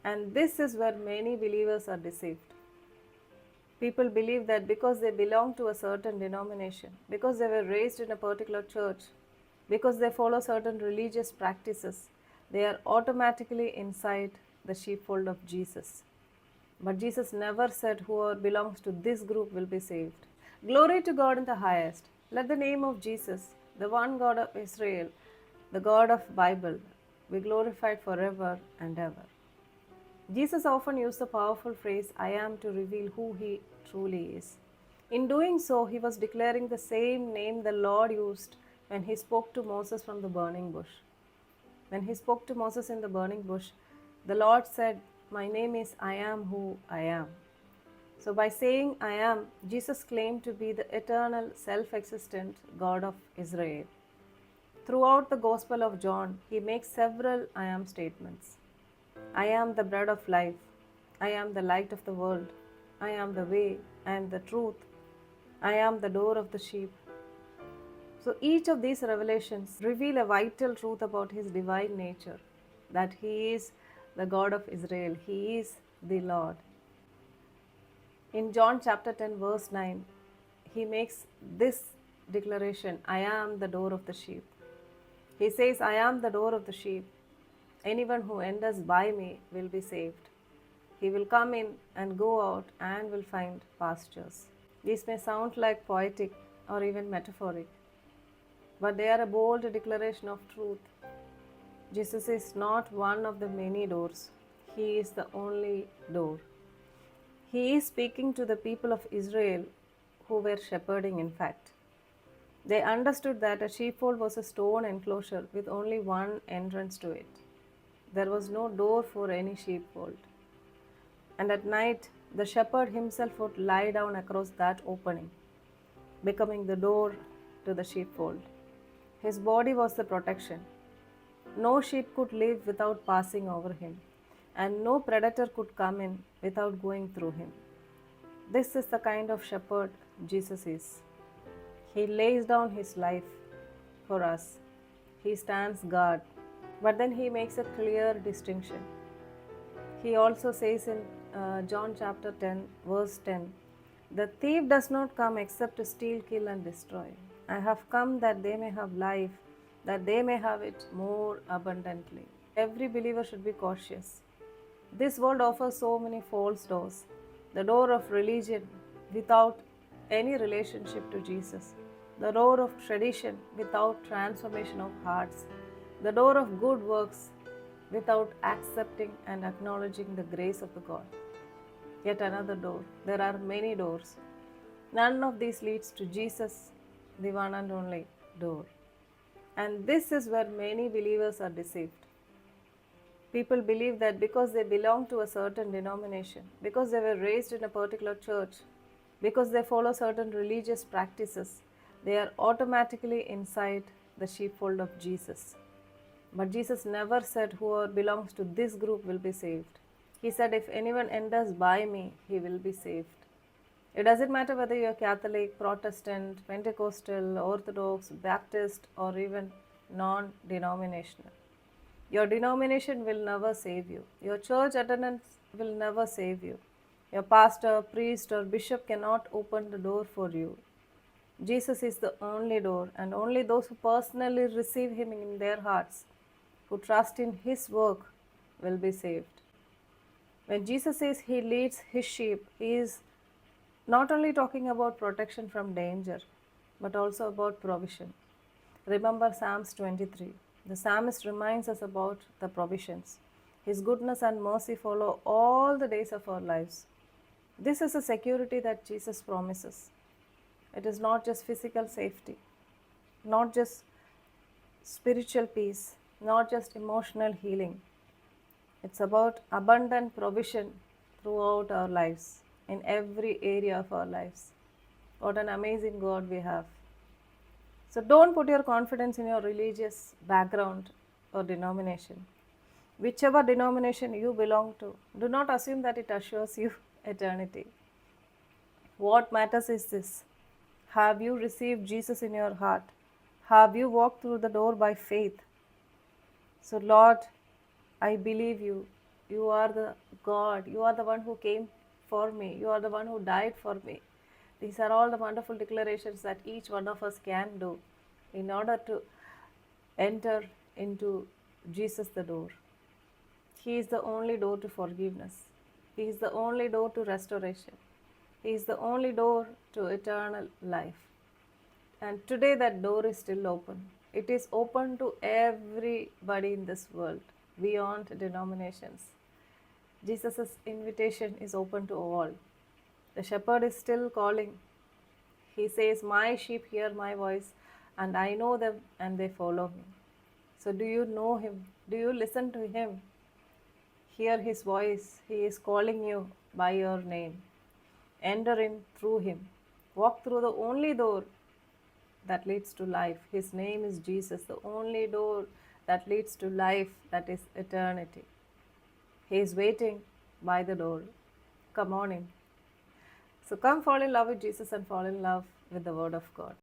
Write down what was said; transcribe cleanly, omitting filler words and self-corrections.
And this is where many believers are deceived. People believe that because they belong to a certain denomination, because they were raised in a particular church, because they follow certain religious practices, they are automatically inside the sheepfold of Jesus. But Jesus never said whoever belongs to this group will be saved. Glory to God in the highest. Let the name of Jesus, the one God of Israel, the God of Bible, be glorified forever and ever. Jesus often used the powerful phrase, I am, to reveal who he truly is. In doing so, he was declaring the same name the Lord used when he spoke to Moses from the burning bush. When he spoke to Moses in the burning bush, the Lord said, my name is I am who I am. So, by saying I am, Jesus claimed to be the eternal, self existent God of Israel. Throughout the Gospel of John, he makes several I am statements. I am the bread of life. I am the light of the world. I am the way and the truth. I am the door of the sheep. So each of these revelations reveal a vital truth about his divine nature, that he is the God of Israel. He is the Lord. In John chapter 10 verse 9, he makes this declaration, I am the door of the sheep. He says, I am the door of the sheep. Anyone who enters by me will be saved. He will come in and go out and will find pastures. These may sound like poetic or even metaphoric, but they are a bold declaration of truth. Jesus is not one of the many doors. He is the only door. He is speaking to the people of Israel who were shepherding, in fact. They understood that a sheepfold was a stone enclosure with only one entrance to it. There was no door for any sheepfold. And at night, the shepherd himself would lie down across that opening, becoming the door to the sheepfold. His body was the protection. No sheep could live without passing over him, and no predator could come in without going through him. This is the kind of shepherd Jesus is. He lays down his life for us. He stands guard. But then he makes a clear distinction. He also says in John chapter 10, verse 10, the thief does not come except to steal, kill, and destroy. I have come that they may have life, that they may have it more abundantly. Every believer should be cautious. This world offers so many false doors. The door of religion without any relationship to Jesus, the door of tradition without transformation of hearts, the door of good works without accepting and acknowledging the grace of the God. Yet another door. There are many doors. None of these leads to Jesus, the one and only door. And this is where many believers are deceived. People believe that because they belong to a certain denomination, because they were raised in a particular church, because they follow certain religious practices, they are automatically inside the sheepfold of Jesus. But Jesus never said whoever belongs to this group will be saved. He said, if anyone enters by me, he will be saved. It doesn't matter whether you're Catholic, Protestant, Pentecostal, Orthodox, Baptist, or even non-denominational. Your denomination will never save you. Your church attendance will never save you. Your pastor, priest, or bishop cannot open the door for you. Jesus is the only door, and only those who personally receive him in their hearts, who trust in his work, will be saved. When Jesus says he leads his sheep, he is not only talking about protection from danger, but also about provision. Remember Psalms 23. The psalmist reminds us about the provisions. His goodness and mercy follow all the days of our lives. This is a security that Jesus promises. It is not just physical safety, not just spiritual peace, not just emotional healing. It's about abundant provision throughout our lives, in every area of our lives. What an amazing God we have. So don't put your confidence in your religious background or denomination. Whichever denomination you belong to, do not assume that it assures you eternity. What matters is this: have you received Jesus in your heart? Have you walked through the door by faith? So, Lord, I believe you. You are the God. You are the one who came for me. You are the one who died for me. These are all the wonderful declarations that each one of us can do in order to enter into Jesus the door. He is the only door to forgiveness. He is the only door to restoration. He is the only door to eternal life. And today that door is still open. It is open to everybody in this world, beyond denominations. Jesus' invitation is open to all. The shepherd is still calling. He says, "My sheep hear my voice, and I know them, and they follow me." So, do you know him? Do you listen to him? Hear his voice. He is calling you by your name. Enter in through him. Walk through the only door that leads to life. His name is Jesus, the only door that leads to life, that is eternity. He is waiting by the door. Come on in. So come fall in love with Jesus and fall in love with the Word of God.